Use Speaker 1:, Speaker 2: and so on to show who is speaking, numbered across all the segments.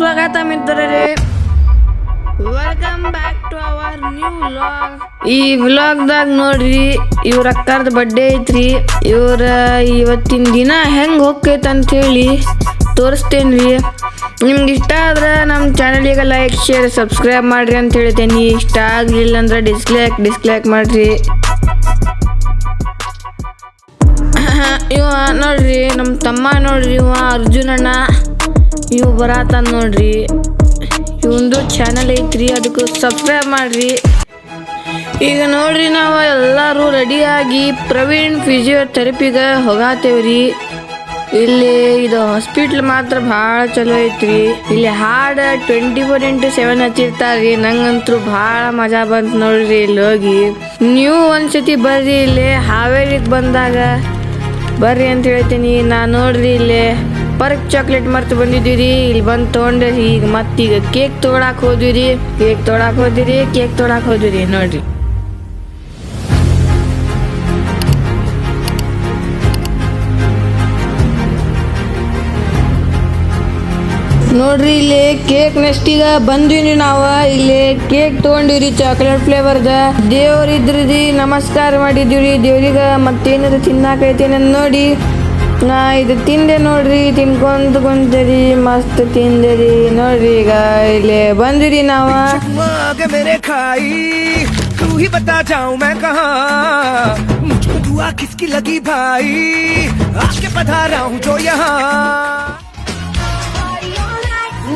Speaker 1: ಸುಸ್ವಾಗತ ಮಿತ್ರರೇ. Welcome back to our new vlog. ಈ ವ್ಲಾಗ್ದಾಗ ನೋಡ್ರಿ, ಇವ್ರ ಅಕ್ಕರ್ದ ಬರ್ಡೇ ಐತ್ರಿ. ಇವ್ರ ಇವತ್ತಿನ ದಿನ ಹೆಂಗೆ ಹೋಗ್ತೈತೆ ಅಂತೇಳಿ ತೋರಿಸ್ತೇನ್ರಿ. ನಿಮ್ಗೆ ಇಷ್ಟ ಆದ್ರೆ ನಮ್ಮ ಚಾನಲಿಗೆ ಲೈಕ್ ಶೇರ್ ಸಬ್ಸ್ಕ್ರೈಬ್ ಮಾಡ್ರಿ ಅಂತ ಹೇಳ್ತೇನೆ. ಇಷ್ಟ ಆಗಲಿಲ್ಲ ಅಂದ್ರೆ ಡಿಸ್ಲೈಕ್ ಮಾಡ್ರಿ. ಇವ ನೋಡ್ರಿ ನಮ್ಮ ತಮ್ಮ ನೋಡ್ರಿ, ಇವ ಅರ್ಜುನ್ ಅಣ್ಣ. ಇವು ಬರತಾನ ನೋಡ್ರಿ. ಇವಂದು ಚಾನಲ್ ಐತ್ರಿ, ಅದಕ್ಕೆ ಸಬ್ಸ್ಕ್ರೈಬ್ ಮಾಡ್ರಿ. ಈಗ ನೋಡ್ರಿ, ನಾವು ಎಲ್ಲರೂ ರೆಡಿಯಾಗಿ ಪ್ರವೀಣ್ ಫಿಸಿಯೋಥೆರಪಿಗೆ ಹೋಗಾತೇವ್ರಿ. ಇಲ್ಲಿ ಇದು ಹಾಸ್ಪಿಟ್ಲ್ ಮಾತ್ರ ಭಾಳ ಚಲೋ ಐತ್ರಿ. ಇಲ್ಲಿ ಹಾಡು 24/7 ಹಚ್ಚಿರ್ತಾರ್ರಿ. ನಂಗಂತೂ ಭಾಳ ಮಜಾ ಬಂತು ನೋಡ್ರಿ ಇಲ್ಲಿ ಹೋಗಿ. ನೀವು ಒಂದ್ಸತಿ ಬರ್ರಿ, ಇಲ್ಲಿ ಹಾವೇರಿಗೆ ಬಂದಾಗ ಬರ್ರಿ ಅಂತ ಹೇಳ್ತೀನಿ. ನಾನು ನೋಡ್ರಿ ಇಲ್ಲಿ ಪರ್ಕ್ ಚಾಕ್ಲೇಟ್ ಮರ್ತು ಬಂದಿದ್ದೀರಿ. ಇಲ್ಲಿ ಬಂದು ತೊಗೊಂಡ್ರಿ. ಈಗ ಮತ್ತೀಗ ಕೇಕ್ ತೊಗೊಳಕ್ ಹೋದ್ವಿರಿ. ಕೇಕ್ ತೊಗೊಳಕ್ ಹೋದ್ವಿರಿ ನೋಡ್ರಿ. ನೋಡ್ರಿ ಇಲ್ಲಿ ಕೇಕ್ ನೆಕ್ಸ್ಟಿಗ ಬಂದ್ವಿ ನಾವು. ಇಲ್ಲಿ ಕೇಕ್ ತೊಗೊಂಡಿವ್ರಿ ಚಾಕ್ಲೇಟ್ ಫ್ಲೇವರ್ದ. ದೇವ್ರಿದ್ರಿ ನಮಸ್ಕಾರ ಮಾಡಿದ್ವಿ ದೇವ್ರಿಗೆ. ಮತ್ತೇನಾದ್ರು ತಿನ್ನಾಕೈತೇನ ನೋಡಿ ನಾ ಇದು ತಿಂದೆ ನೋಡ್ರಿ. ತಿನ್ಕೊಂತ ಕುಂತರಿ, ಮಸ್ತ್ ತಿಂದರಿ ನೋಡ್ರಿ. ಈಗ ಇಲ್ಲಿ ಬಂದಿರಿ ನಾವ. तू ही बता जाऊं मैं कहाँ, मुझको दुआ किसकी लगी भाई, आके पधारा हूँ जो यहाँ.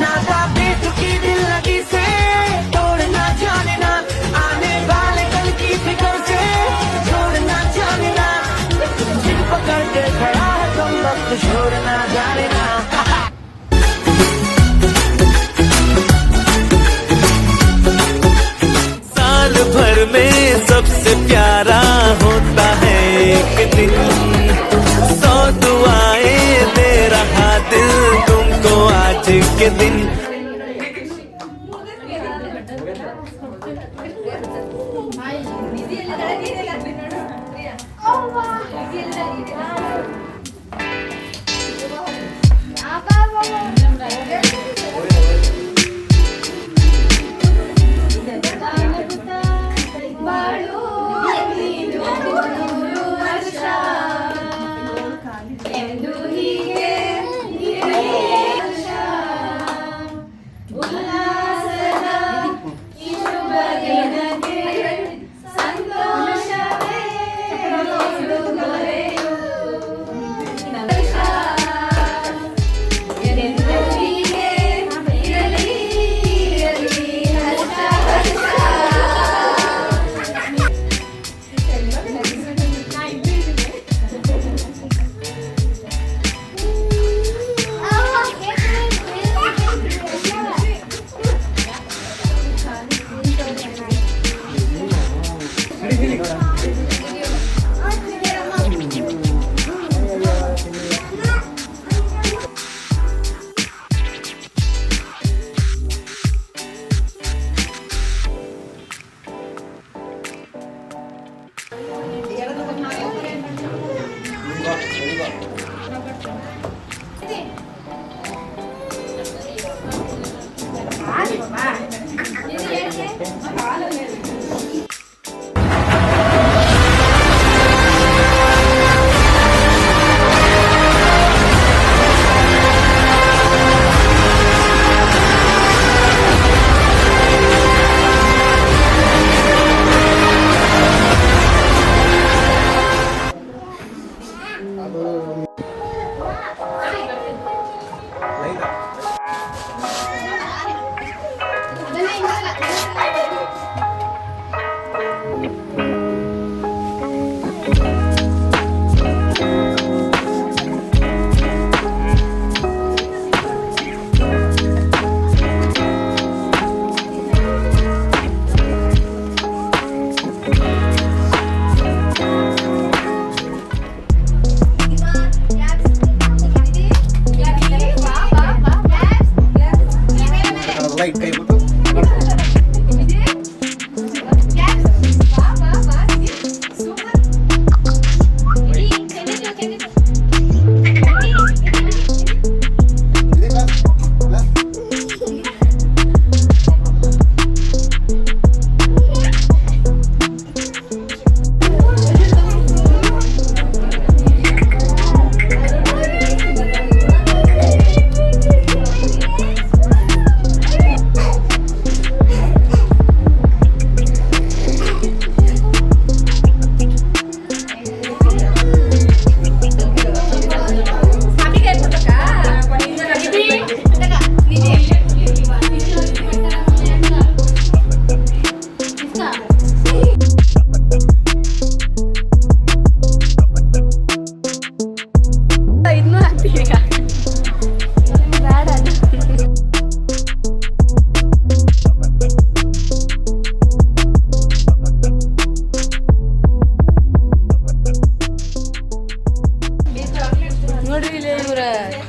Speaker 1: नाता बेतुकी दिल लगी से तोड़ना जाने ना, आने वाले कल की फिक्र से छोड़ना जाने ना, जिन पकड़ के खड़ा है तुम वक्त छोड़ना जाने ना. साल भर में सबसे प्यारा होता है एक दिन, 100 दुआएं दे रहा दिल तुमको आज के दिन.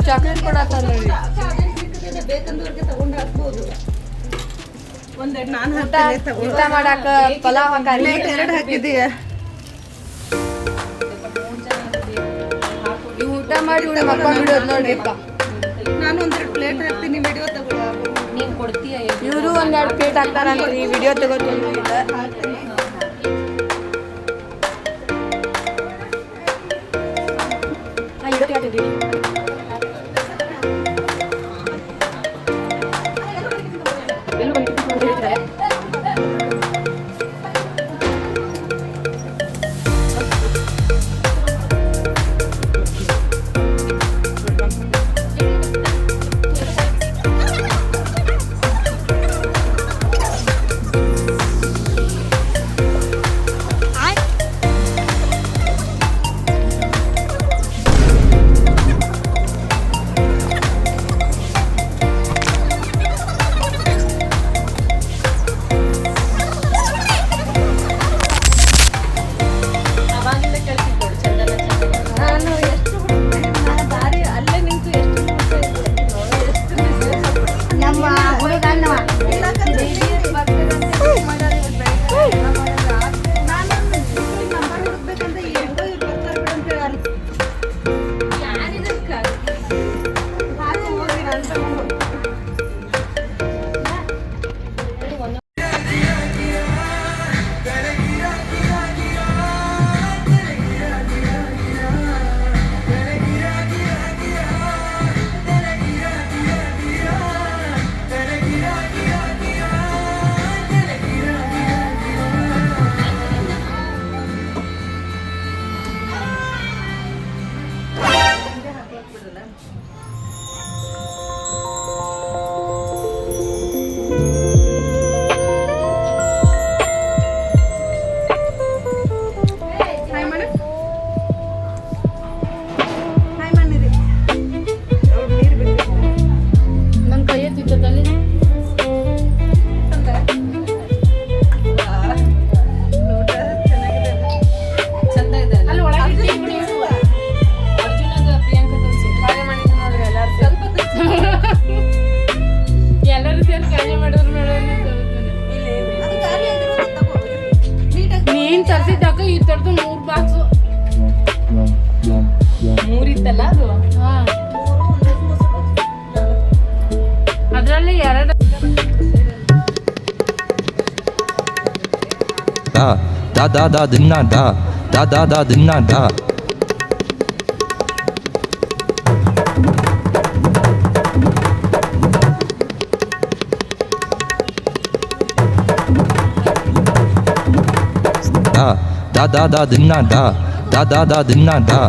Speaker 1: ಚಾಕ್ಲೇಟ್ ಕೊಡತ್ತಾರ ನೋಡಿ. ಊಟ ಮಾಡಾಕ ಪಲಾವ್ ಹಾಕಿ
Speaker 2: ಎರಡು ಹಾಕಿದೀಯ.
Speaker 1: ಊಟ ಮಾಡಿ ಮಕ್ಕಳು ಬಿಡೋದು ನೋಡ್ರಿಪ್ಪ.
Speaker 2: ನಾನು ಒಂದೆರಡು ಪ್ಲೇಟ್ ಹಾಕ್ತೀನಿ, ವಿಡಿಯೋ ತಗೊಳ್ಳ.
Speaker 3: ನೀನ್ ಕೊಡ್ತೀಯ?
Speaker 1: ಇವರು ಒಂದೆರಡು ಪ್ಲೇಟ್ ಹಾಕ್ತಾರಂತ್ರಿ, ವಿಡಿಯೋ ತಗೋತೀನಿ. ನೀನ್ ತರ್ಸಿದ್ದಾಕ ಈ ತರದ್ದು 3 ಬಾಕ್ಸ್
Speaker 3: ಮೂರಿತ್ತಲ್ಲ ಅದು.
Speaker 1: ಅದ್ರಲ್ಲಿ 2
Speaker 4: da da da dinna da da da da dinna da da da da dinna da da da da dinna da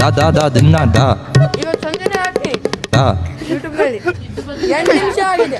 Speaker 4: da da da dinna da
Speaker 1: ಇವತ್ತು ಸಂಜೆನೇ ಹಾಕಿ
Speaker 4: da
Speaker 1: ಯೂಟ್ಯೂಬ್ ನಲ್ಲಿ 2 ನಿಮಿಷ ಆಗಿದೆ.